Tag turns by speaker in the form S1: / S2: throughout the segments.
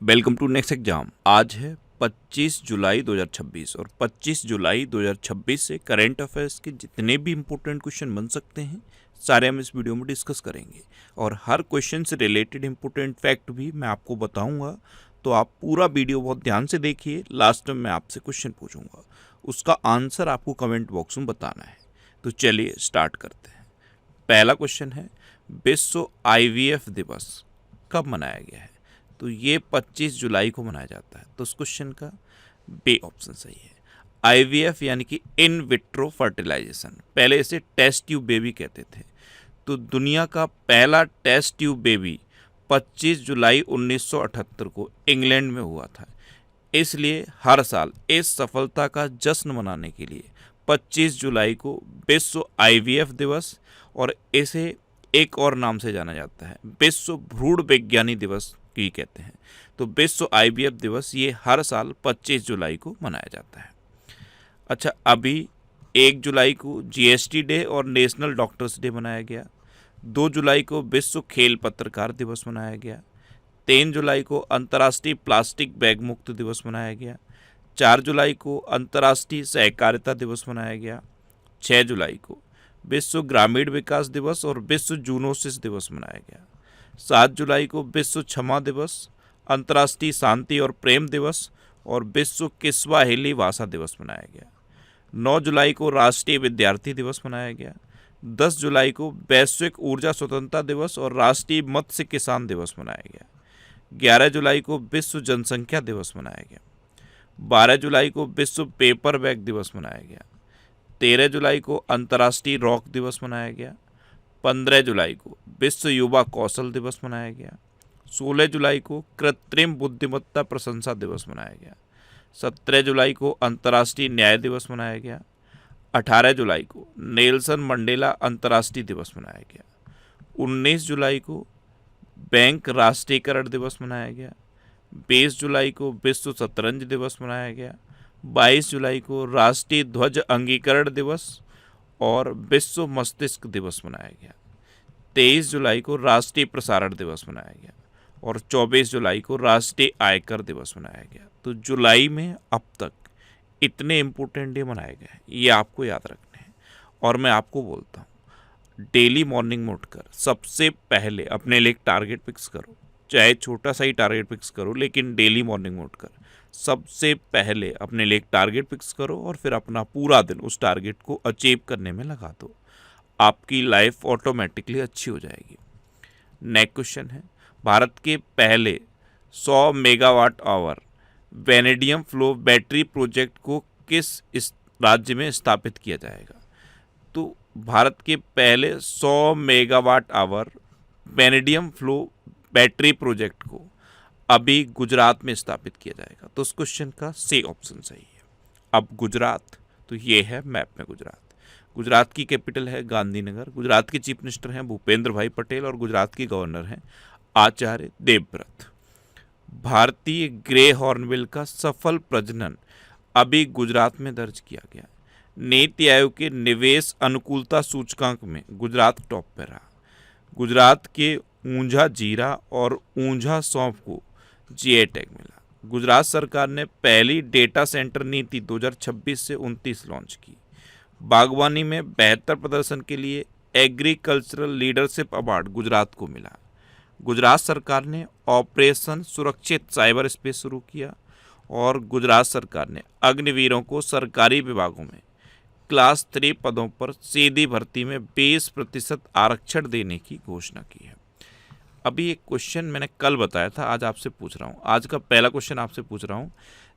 S1: Welcome to next exam. आज है 25 जुलाई 2026 और 25 जुलाई 2026 से करंट अफेयर्स के जितने भी इम्पोर्टेंट क्वेश्चन बन सकते हैं सारे हम इस वीडियो में डिस्कस करेंगे और हर क्वेश्चन से रिलेटेड इम्पोर्टेंट फैक्ट भी मैं आपको बताऊंगा। तो आप पूरा वीडियो बहुत ध्यान से देखिए। लास्ट में मैं आपसे क्वेश्चन पूछूंगा, उसका आंसर आपको कमेंट बॉक्स में बताना है। तो चलिए स्टार्ट करते हैं। पहला क्वेश्चन है, विश्व IVF दिवस कब मनाया गया है? तो ये 25 जुलाई को मनाया जाता है। तो उस क्वेश्चन का बी ऑप्शन सही है। IVF यानी कि इन विट्रो फर्टिलाइजेशन, पहले इसे टेस्ट ट्यूब बेबी कहते थे। तो दुनिया का पहला टेस्ट ट्यूब बेबी 25 जुलाई 1978 को इंग्लैंड में हुआ था। इसलिए हर साल इस सफलता का जश्न मनाने के लिए 25 जुलाई को विश्व IVF दिवस और इसे एक और नाम से जाना जाता है, विश्व भ्रूण विज्ञानी दिवस की कहते हैं। तो विश्व IVF दिवस ये हर साल 25 जुलाई को मनाया जाता है। अच्छा, अभी 1 जुलाई को GST डे और नेशनल डॉक्टर्स डे मनाया गया। 2 जुलाई को विश्व खेल पत्रकार दिवस मनाया गया। 3 जुलाई को अंतर्राष्ट्रीय प्लास्टिक बैग मुक्त दिवस मनाया गया। 4 जुलाई को अंतर्राष्ट्रीय सहकारिता दिवस मनाया गया। 6 जुलाई को विश्व ग्रामीण विकास दिवस और विश्व जूनोसिस दिवस मनाया गया। 7 जुलाई को विश्व क्षमा दिवस, अंतर्राष्ट्रीय शांति और प्रेम दिवस और विश्व किस्वाहिली भाषा दिवस मनाया गया। 9 जुलाई को राष्ट्रीय विद्यार्थी दिवस मनाया गया। 10 जुलाई को वैश्विक ऊर्जा स्वतंत्रता दिवस और राष्ट्रीय मत्स्य किसान दिवस मनाया गया। 11 जुलाई को विश्व जनसंख्या दिवस मनाया गया। 12 जुलाई को विश्व पेपर बैग दिवस मनाया गया। 13 जुलाई को अंतर्राष्ट्रीय रॉक दिवस मनाया गया। 15 जुलाई को विश्व युवा कौशल दिवस मनाया गया। 16 जुलाई को कृत्रिम बुद्धिमत्ता प्रशंसा दिवस मनाया गया। 17 जुलाई को अंतर्राष्ट्रीय न्याय दिवस मनाया गया। 18 जुलाई को नेल्सन मंडेला अंतर्राष्ट्रीय दिवस मनाया गया। 19 जुलाई को बैंक राष्ट्रीयकरण दिवस मनाया गया। 20 जुलाई को विश्व शतरंज दिवस मनाया गया। 22 जुलाई को राष्ट्रीय ध्वज अंगीकरण दिवस और विश्व मस्तिष्क दिवस मनाया गया। 23 जुलाई को राष्ट्रीय प्रसारण दिवस मनाया गया और 24 जुलाई को राष्ट्रीय आयकर दिवस मनाया गया। तो जुलाई में अब तक इतने इम्पोर्टेंट डे मनाए गए हैं, ये आपको याद रखने हैं। और मैं आपको बोलता हूँ, डेली मॉर्निंग में उठकर सबसे पहले अपने लिए एक टारगेट फिक्स करो, चाहे छोटा सा ही टारगेट फिक्स करो, लेकिन डेली मॉर्निंग में उठकर सबसे पहले अपने लिए एक टारगेट फिक्स करो और फिर अपना पूरा दिन उस टारगेट को अचीव करने में लगा दो। आपकी लाइफ ऑटोमेटिकली अच्छी हो जाएगी। नेक्स्ट क्वेश्चन है, भारत के पहले 100 megawatt hour vanadium flow battery project को किस राज्य में स्थापित किया जाएगा? तो भारत के पहले 100 megawatt hour vanadium flow battery project को अभी गुजरात में स्थापित किया जाएगा। तो उस क्वेश्चन का सी ऑप्शन सही है। अब गुजरात, तो ये है मैप में गुजरात। गुजरात की कैपिटल है गांधीनगर। गुजरात के चीफ मिनिस्टर हैं भूपेंद्र भाई पटेल और गुजरात के गवर्नर हैं आचार्य देवव्रत। भारतीय ग्रे हॉर्नबिल का सफल प्रजनन अभी गुजरात में दर्ज किया गया। नीति आयोग के निवेश अनुकूलता सूचकांक में गुजरात टॉप पर रहा। गुजरात के ऊंझा जीरा और ऊंझा सौंफ को GI टैग मिला। गुजरात सरकार ने पहली डेटा सेंटर नीति 2026 से 29 लॉन्च की। बागवानी में बेहतर प्रदर्शन के लिए एग्रीकल्चरल लीडरशिप अवार्ड गुजरात को मिला। गुजरात सरकार ने ऑपरेशन सुरक्षित साइबर स्पेस शुरू किया और गुजरात सरकार ने अग्निवीरों को सरकारी विभागों में क्लास 3 पदों पर सीधी भर्ती में 20% आरक्षण देने की घोषणा की है। अभी एक क्वेश्चन मैंने कल बताया था, आज आपसे पूछ रहा हूँ। आज का पहला क्वेश्चन आपसे पूछ रहा हूँ,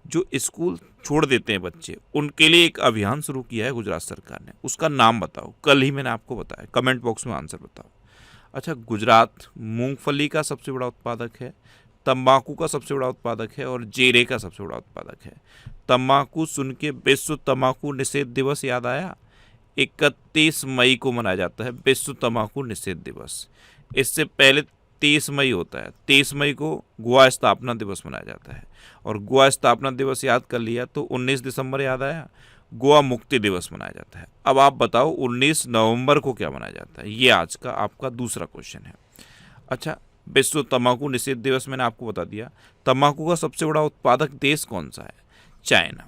S1: जो स्कूल छोड़ देते हैं बच्चे, उनके लिए एक अभियान शुरू किया है गुजरात सरकार ने, उसका नाम बताओ। कल ही मैंने आपको बताया, कमेंट बॉक्स में आंसर बताओ। अच्छा, गुजरात मूंगफली का सबसे बड़ा उत्पादक है, तंबाकू का सबसे बड़ा उत्पादक है और जीरे का सबसे बड़ा उत्पादक है। तंबाकू सुन के विश्व तंबाकू निषेध दिवस याद आया। 31 मई को मनाया जाता है विश्व तंबाकू निषेध दिवस। इससे पहले 30 मई होता है। 30 मई को गोवा स्थापना दिवस मनाया जाता है और गोवा स्थापना दिवस याद कर लिया तो 19 दिसंबर याद आया, गोवा मुक्ति दिवस मनाया जाता है। अब आप बताओ 19 नवंबर को क्या मनाया जाता है? ये आज का आपका दूसरा क्वेश्चन है। अच्छा, विश्व तंबाकू निषेध दिवस मैंने आपको बता दिया। तंबाकू का सबसे बड़ा उत्पादक देश कौन सा है? चाइना।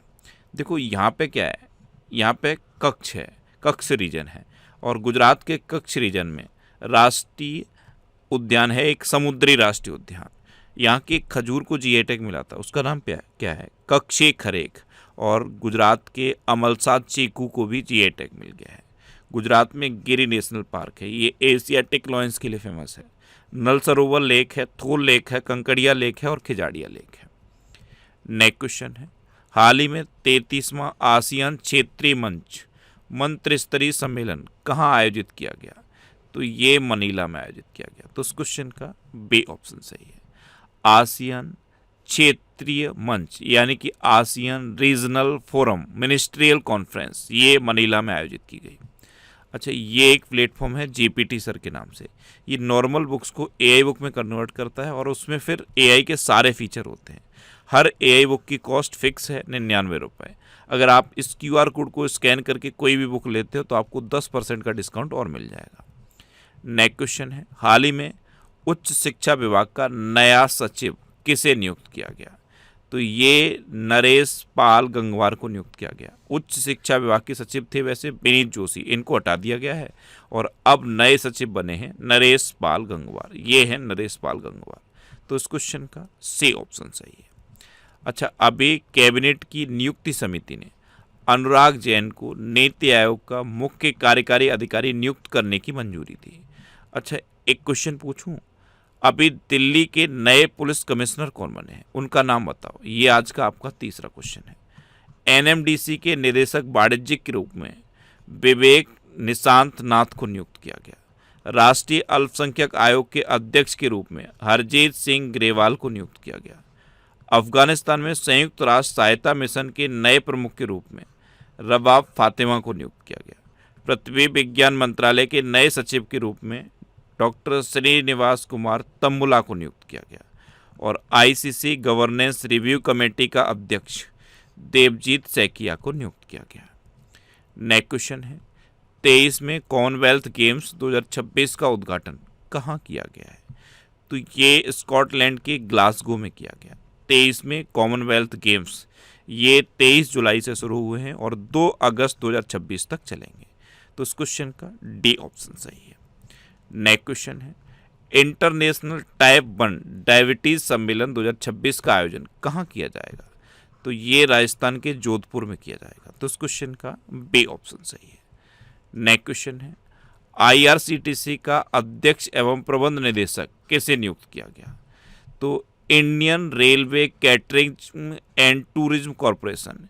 S1: देखो यहाँ पे क्या है, यहाँ पे कच्छ है, कच्छ रीजन है, और गुजरात के कच्छ रीजन में राष्ट्रीय उद्यान है, एक समुद्री राष्ट्रीय उद्यान। यहाँ के खजूर को जीआई टैग मिला था, उसका नाम क्या है? कक्षे खरेख। और गुजरात के अमलसाद चीकू को भी जीआई टैग मिल गया है। गुजरात में गिरी नेशनल पार्क है, ये एशियाटिक लॉयंस के लिए फेमस है। नल सरोवर लेक है, थोल लेक है, कंकड़िया लेक है और खिजाड़िया लेक है। नेक्स्ट क्वेश्चन है, हाल ही में 33वां आसियान क्षेत्रीय मंत्री स्तरीय सम्मेलन कहाँ आयोजित किया गया? तो ये मनीला में आयोजित किया गया। तो उस क्वेश्चन का बी ऑप्शन सही है। आसियान क्षेत्रीय मंच यानी कि ASEAN regional forum ministerial conference, ये मनीला में आयोजित की गई। अच्छा, ये एक प्लेटफॉर्म है जीपीटी सर के नाम से। ये नॉर्मल बुक्स को एआई बुक में कन्वर्ट करता है और उसमें फिर एआई के सारे फीचर होते हैं। हर एआई बुक की कॉस्ट फिक्स है 99 रुपये। अगर आप इस क्यूआर कोड को स्कैन करके कोई भी बुक लेते हो तो आपको 10% का डिस्काउंट और मिल जाएगा। नेक्स्ट क्वेश्चन है, हाल ही में उच्च शिक्षा विभाग का नया सचिव किसे नियुक्त किया गया? तो ये नरेश पाल गंगवार को नियुक्त किया गया। उच्च शिक्षा विभाग के सचिव थे वैसे विनीत जोशी, इनको हटा दिया गया है और अब नए सचिव बने हैं नरेश पाल गंगवार। ये है नरेश पाल गंगवार। तो इस क्वेश्चन का सी ऑप्शन सही है। अच्छा, अभी कैबिनेट की नियुक्ति समिति ने अनुराग जैन को नीति आयोग का मुख्य कार्यकारी अधिकारी नियुक्त करने की मंजूरी दी। अच्छा, एक क्वेश्चन पूछूं, अभी दिल्ली के नए पुलिस कमिश्नर कौन बने हैं, उनका नाम बताओ। ये आज का आपका तीसरा क्वेश्चन है। एनएमडीसी के निदेशक वाणिज्य के रूप में विवेक निशांत नाथ को नियुक्त किया गया। राष्ट्रीय अल्पसंख्यक आयोग के अध्यक्ष के रूप में हरजीत सिंह ग्रेवाल को नियुक्त किया गया। अफगानिस्तान में संयुक्त राष्ट्र सहायता मिशन के नए प्रमुख के रूप में रबाब फातिमा को नियुक्त किया गया। पृथ्वी विज्ञान मंत्रालय के नए सचिव के रूप में डॉक्टर श्रीनिवास कुमार तम्बुला को नियुक्त किया गया। और आईसीसी गवर्नेंस रिव्यू कमेटी का अध्यक्ष देवजीत सैकिया को नियुक्त किया गया। नेक्स्ट क्वेश्चन है, 23 में कॉमनवेल्थ गेम्स 2026 का उद्घाटन कहाँ किया गया है? तो ये स्कॉटलैंड के ग्लासगो में किया गया। 23 में कॉमनवेल्थ गेम्स ये 23 जुलाई से शुरू हुए हैं और 2 अगस्त 2026 तक चलेंगे। तो इस क्वेश्चन का डी ऑप्शन सही है। नेक्स्ट क्वेश्चन है, इंटरनेशनल टाइप 1 डायबिटीज सम्मेलन 2026 का आयोजन कहाँ किया जाएगा? तो ये राजस्थान के जोधपुर में किया जाएगा। तो इस क्वेश्चन का बी ऑप्शन सही है। नेक्स्ट क्वेश्चन है, आईआरसीटीसी का अध्यक्ष एवं प्रबंध निदेशक किसे नियुक्त किया गया? तो Indian railway catering and tourism corporation,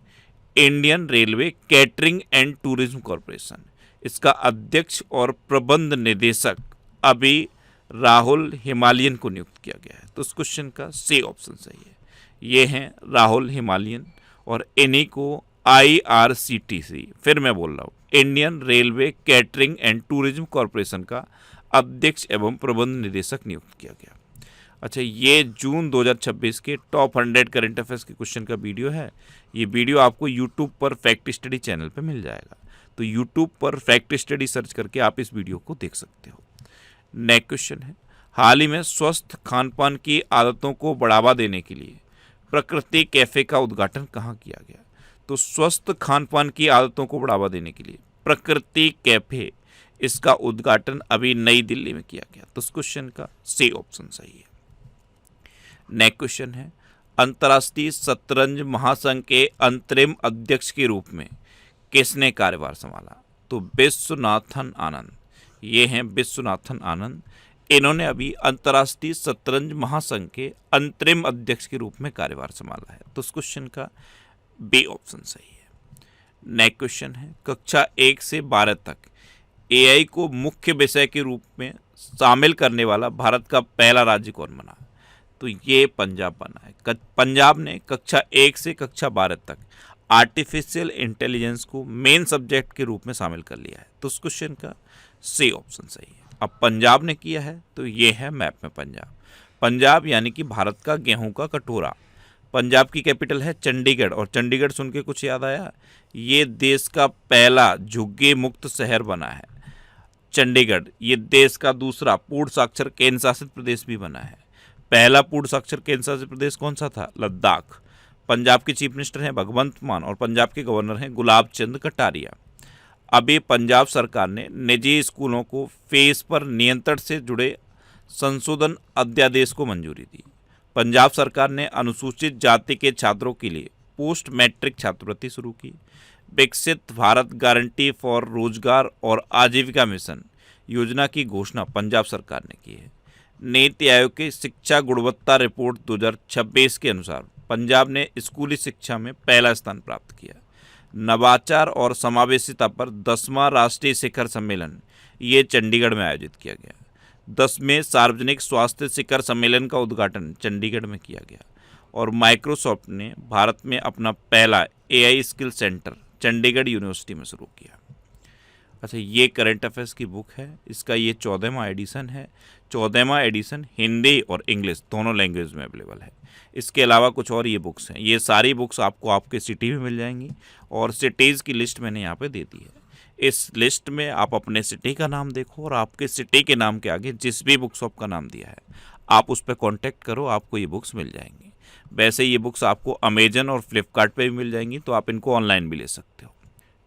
S1: Indian railway catering and tourism corporation, इसका अध्यक्ष और प्रबंध निदेशक अभी राहुल हिमालयन को नियुक्त किया गया है। तो इस क्वेश्चन का सी ऑप्शन सही है। ये हैं राहुल हिमालयन और इन्हीं को आईआरसीटीसी, फिर मैं बोल रहा हूँ, Indian railway catering and tourism corporation का अध्यक्ष एवं प्रबंध निदेशक नियुक्त किया गया। अच्छा, ये जून 2026 के टॉप 100 करंट अफेयर्स के क्वेश्चन का वीडियो है। ये वीडियो आपको यूट्यूब पर फैक्ट स्टडी चैनल पर मिल जाएगा। तो यूट्यूब पर फैक्ट स्टडी सर्च करके आप इस वीडियो को देख सकते हो। नेक्स्ट क्वेश्चन है, हाल ही में स्वस्थ खान पान की आदतों को बढ़ावा देने के लिए प्रकृति कैफे का उद्घाटन कहाँ किया गया? तो स्वस्थ खान पान की आदतों को बढ़ावा देने के लिए प्रकृति कैफे, इसका उद्घाटन अभी नई दिल्ली में किया गया। तो इस क्वेश्चन का सी ऑप्शन सही है। नेक्स्ट क्वेश्चन है, अंतर्राष्ट्रीय शतरंज महासंघ के अंतरिम अध्यक्ष के रूप में किसने कार्यभार संभाला? तो विश्वनाथन आनंद। ये हैं विश्वनाथन आनंद। इन्होंने अभी अंतर्राष्ट्रीय शतरंज महासंघ के अंतरिम अध्यक्ष के रूप में कार्यभार संभाला है। तो इस क्वेश्चन का बी ऑप्शन सही है। नेक्स्ट क्वेश्चन है, कक्षा 1 से 12 तक एआई को मुख्य विषय के रूप में शामिल करने वाला भारत का पहला राज्य कौन बना? तो ये पंजाब बना है। पंजाब ने कक्षा 1 से कक्षा 12 तक आर्टिफिशियल इंटेलिजेंस को मेन सब्जेक्ट के रूप में शामिल कर लिया है। तो उस क्वेश्चन का सी ऑप्शन सही है। अब पंजाब ने किया है तो ये है मैप में पंजाब। पंजाब यानी कि भारत का गेहूं का कटोरा। पंजाब की कैपिटल है चंडीगढ़, और चंडीगढ़ सुन के कुछ याद आया? ये देश का पहला झुग्गी मुक्त शहर बना है। चंडीगढ़ ये देश का दूसरा पूर्ण साक्षर केंद्र शासित प्रदेश भी बना है। पहला पूर्ण साक्षर केंद्र शासित प्रदेश कौन सा था? लद्दाख। पंजाब के चीफ मिनिस्टर हैं भगवंत मान और पंजाब के गवर्नर हैं गुलाब चंद कटारिया। अभी पंजाब सरकार ने निजी स्कूलों को फीस पर नियंत्रण से जुड़े संशोधन अध्यादेश को मंजूरी दी। पंजाब सरकार ने अनुसूचित जाति के छात्रों के लिए पोस्ट मैट्रिक छात्रवृत्ति शुरू की। विकसित भारत गारंटी फॉर रोजगार और आजीविका मिशन योजना की घोषणा पंजाब सरकार ने की है। नीति आयोग की शिक्षा गुणवत्ता रिपोर्ट 2026 के अनुसार पंजाब ने स्कूली शिक्षा में पहला स्थान प्राप्त किया। नवाचार और समावेशिता पर 10वां राष्ट्रीय शिखर सम्मेलन ये चंडीगढ़ में आयोजित किया गया। 10वें सार्वजनिक स्वास्थ्य शिखर सम्मेलन का उद्घाटन चंडीगढ़ में किया गया। और माइक्रोसॉफ्ट ने भारत में अपना पहला AI skill centre Chandigarh university में शुरू किया। अच्छा, ये करंट अफेयर्स की बुक है, इसका ये 14वां एडिशन है। 14वां एडिशन हिंदी और इंग्लिश दोनों लैंग्वेज में अवेलेबल है। इसके अलावा कुछ और ये बुक्स हैं। ये सारी बुक्स आपको आपके सिटी में मिल जाएंगी और सिटीज़ की लिस्ट मैंने यहाँ पे दे दी है। इस लिस्ट में आप अपने सिटी का नाम देखो और आपके सिटी के नाम के आगे जिस भी बुक शॉप का नाम दिया है आप उस पर कॉन्टैक्ट करो, आपको ये बुक्स मिल जाएंगी। वैसे ये बुक्स आपको अमेजन और फ्लिपकार्ट पे भी मिल जाएंगी, तो आप इनको ऑनलाइन भी ले सकते हो।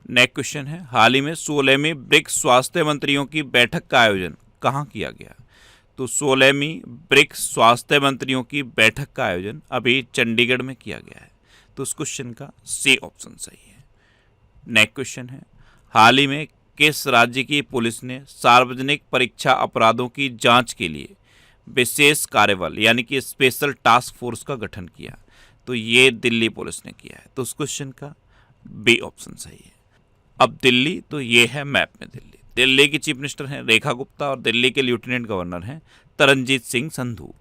S1: नेक्स्ट क्वेश्चन है, हाल ही में 16वीं ब्रिक्स स्वास्थ्य मंत्रियों की बैठक का आयोजन कहाँ किया गया? तो 16वीं ब्रिक्स स्वास्थ्य मंत्रियों की बैठक का आयोजन अभी चंडीगढ़ में किया गया है। तो उस क्वेश्चन का सी ऑप्शन सही है। नेक्स्ट क्वेश्चन है, हाल ही में किस राज्य की पुलिस ने सार्वजनिक परीक्षा अपराधों की जांच के लिए विशेष कार्यबल यानी कि स्पेशल टास्क फोर्स का गठन किया? तो ये दिल्ली पुलिस ने किया है। तो उस क्वेश्चन का बी ऑप्शन सही है। अब दिल्ली, तो ये है मैप में दिल्ली। दिल्ली की चीफ मिनिस्टर हैं रेखा गुप्ता और दिल्ली के लेफ्टिनेंट गवर्नर हैं तरनजीत सिंह संधू।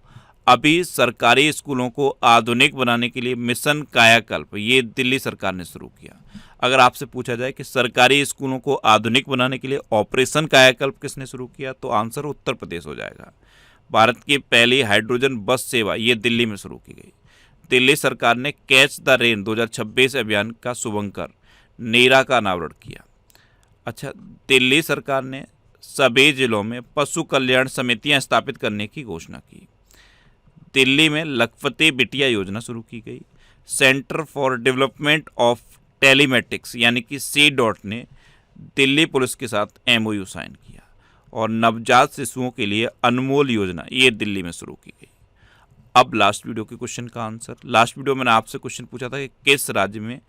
S1: अभी सरकारी स्कूलों को आधुनिक बनाने के लिए मिशन कायाकल्प ये दिल्ली सरकार ने शुरू किया। अगर आपसे पूछा जाए कि सरकारी स्कूलों को आधुनिक बनाने के लिए ऑपरेशन कायाकल्प किसने शुरू किया, तो आंसर उत्तर प्रदेश हो जाएगा। भारत की पहली हाइड्रोजन बस सेवा ये दिल्ली में शुरू की गई। दिल्ली सरकार ने कैच द रेन 2026 अभियान का शुभंकर नीरा का अनावरण किया। अच्छा, दिल्ली सरकार ने सभी जिलों में पशु कल्याण समितियां स्थापित करने की घोषणा की। दिल्ली में लखपति बिटिया योजना शुरू की गई। Centre for development of telematics यानी कि C.DOT ने दिल्ली पुलिस के साथ MOU साइन किया। और नवजात शिशुओं के लिए अनमोल योजना ये दिल्ली में शुरू की गई। अब लास्ट वीडियो के क्वेश्चन का आंसर। लास्ट वीडियो मैंने आपसे क्वेश्चन पूछा था कि किस राज्य में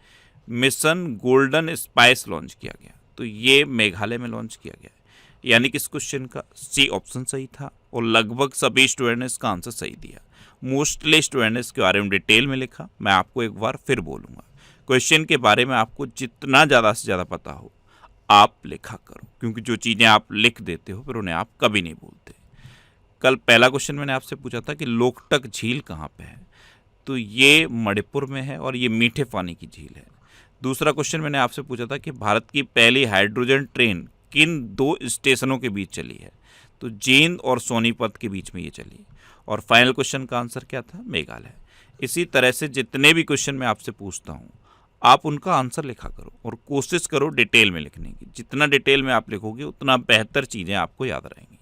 S1: मिशन गोल्डन स्पाइस लॉन्च किया गया? तो ये मेघालय में लॉन्च किया गया है। यानी कि इस क्वेश्चन का सी ऑप्शन सही था और लगभग सभी स्टूडेंट ने इसका आंसर सही दिया। मोस्टली स्टूडेंट ने इसके बारे में डिटेल में लिखा। मैं आपको एक बार फिर बोलूँगा, क्वेश्चन के बारे में आपको जितना ज़्यादा से ज़्यादा पता हो आप लिखा करो, क्योंकि जो चीज़ें आप लिख देते हो फिर उन्हें आप कभी नहीं भूलते। कल पहला क्वेश्चन मैंने आपसे पूछा था कि लोकटक झील कहाँ पे है, तो ये मणिपुर में है और ये मीठे पानी की झील है। दूसरा क्वेश्चन मैंने आपसे पूछा था कि भारत की पहली हाइड्रोजन ट्रेन किन 2 स्टेशनों के बीच चली है, तो जींद और सोनीपत के बीच में ये चली। और फाइनल क्वेश्चन का आंसर क्या था? मेघालय। इसी तरह से जितने भी क्वेश्चन मैं आपसे पूछता हूँ आप उनका आंसर लिखा करो और कोशिश करो डिटेल में लिखने की। जितना डिटेल में आप लिखोगे उतना बेहतर चीज़ें आपको याद रहेंगी।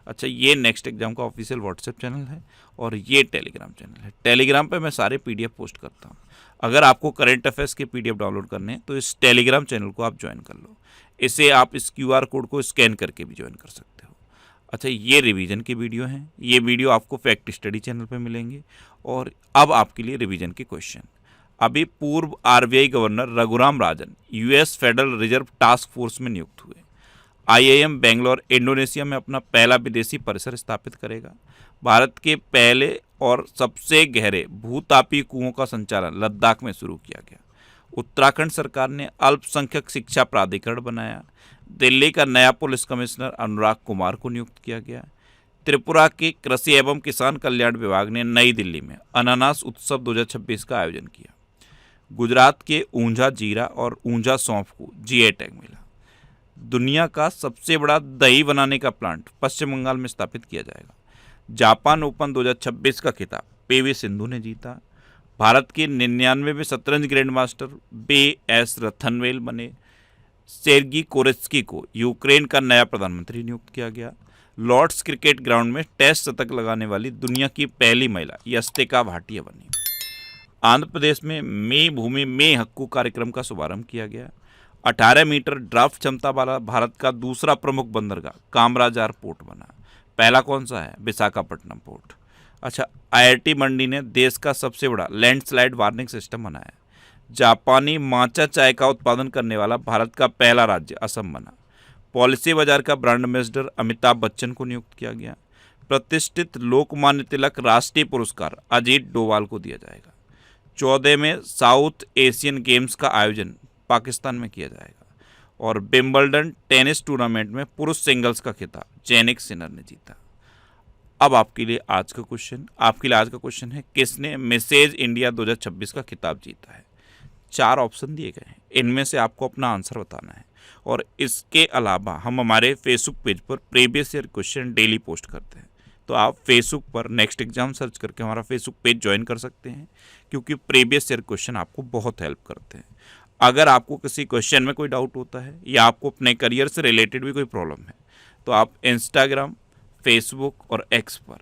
S1: अच्छा, ये नेक्स्ट एग्जाम का ऑफिशियल व्हाट्सएप चैनल है और ये टेलीग्राम चैनल है। टेलीग्राम पे मैं सारे PDF पोस्ट करता हूँ। अगर आपको करंट अफेयर्स के PDF डाउनलोड करने हैं तो इस टेलीग्राम चैनल को आप ज्वाइन कर लो। इसे आप इस QR कोड को स्कैन करके भी ज्वाइन कर सकते हो। अच्छा, ये रिवीजन की वीडियो हैं। ये वीडियो आपको फैक्ट स्टडी चैनल पे मिलेंगे। और अब आपके लिए रिवीजन के क्वेश्चन। अभी पूर्व RBI governor Raghuram Rajan US federal reserve task force में नियुक्त हुए। IIM बेंगलोर इंडोनेशिया में अपना पहला विदेशी परिसर स्थापित करेगा। भारत के पहले और सबसे गहरे भूतापी कुओं का संचालन लद्दाख में शुरू किया गया। उत्तराखंड सरकार ने अल्पसंख्यक शिक्षा प्राधिकरण बनाया। दिल्ली का नया पुलिस कमिश्नर अनुराग कुमार को नियुक्त किया गया। त्रिपुरा के कृषि एवं किसान कल्याण विभाग ने नई दिल्ली में अनानास उत्सव 2026 का आयोजन किया। गुजरात के ऊंझा जीरा और ऊंझा सौंफ को GI टैग मिला। दुनिया का सबसे बड़ा दही बनाने का प्लांट पश्चिम बंगाल में स्थापित किया जाएगा। जापान ओपन 2026 का खिताब PV सिंधु ने जीता। भारत के 99वें शतरंज ग्रैंड मास्टर BS रथनवेल बने। सेर्गी कोरेत्स्की को यूक्रेन का नया प्रधानमंत्री नियुक्त किया गया। लॉर्ड्स क्रिकेट ग्राउंड में टेस्ट शतक लगाने वाली दुनिया की पहली महिला यस्तिका भाटिया बनी। आंध्र प्रदेश में मैं भूमि में हक्कू कार्यक्रम का शुभारंभ किया गया। 18 मीटर ड्राफ्ट क्षमता वाला भारत का दूसरा प्रमुख बंदरगाह कामराजार पोर्ट बना। पहला कौन सा है? विशाखापट्टनम पोर्ट। अच्छा, IIT मंडी ने देश का सबसे बड़ा लैंडस्लाइड वार्निंग सिस्टम बनाया। जापानी माचा चाय का उत्पादन करने वाला भारत का पहला राज्य असम बना। पॉलिसी बाजार का ब्रांड एम्बेसडर अमिताभ बच्चन को नियुक्त किया गया। प्रतिष्ठित लोकमान्य तिलक राष्ट्रीय पुरस्कार अजीत डोभाल को दिया जाएगा। 14वें साउथ एशियन गेम्स का आयोजन पाकिस्तान में किया जाएगा। और विंबलडन टेनिस टूर्नामेंट में पुरुष सिंगल्स का खिताब जैनिक सिनर ने जीता। अब आपके लिए आज का क्वेश्चन है, किसने मिसेज इंडिया 2026 का खिताब जीता है? 4 ऑप्शन दिए गए हैं, इनमें से आपको अपना आंसर बताना है। और इसके अलावा हम हमारे फेसबुक पेज पर previous year question daily post करते हैं, तो आप फेसबुक पर नेक्स्ट एग्जाम सर्च करके हमारा फेसबुक पेज ज्वाइन कर सकते हैं, क्योंकि प्रीवियस ईयर क्वेश्चन आपको बहुत हेल्प करते हैं। अगर आपको किसी क्वेश्चन में कोई डाउट होता है या आपको अपने करियर से रिलेटेड भी कोई प्रॉब्लम है, तो आप इंस्टाग्राम, फेसबुक और एक्स पर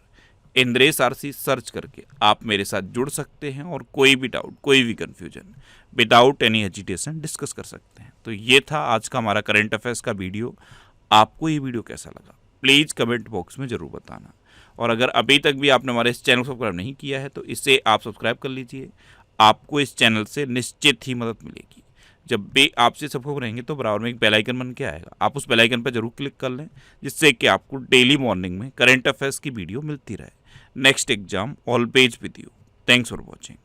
S1: इंद्रेश आरसी सर्च करके आप मेरे साथ जुड़ सकते हैं और कोई भी डाउट, कोई भी confusion without any hesitation discuss कर सकते हैं। तो ये था आज का हमारा करंट अफेयर्स का वीडियो। आपको ये वीडियो कैसा लगा प्लीज़ कमेंट बॉक्स में ज़रूर बताना। और अगर अभी तक भी आपने हमारे इस चैनल को सब्सक्राइब नहीं किया है तो इसे आप सब्सक्राइब कर लीजिए। आपको इस चैनल से निश्चित ही मदद मिलेगी। जब भी आपसे सब्सक्राइब रहेंगे तो बराबर में एक बेल आइकन बन के आएगा, आप उस बेल आइकन पर जरूर क्लिक कर लें, जिससे कि आपको डेली मॉर्निंग में करंट अफेयर्स की वीडियो मिलती रहे। Next exam always with you. Thanks for watching.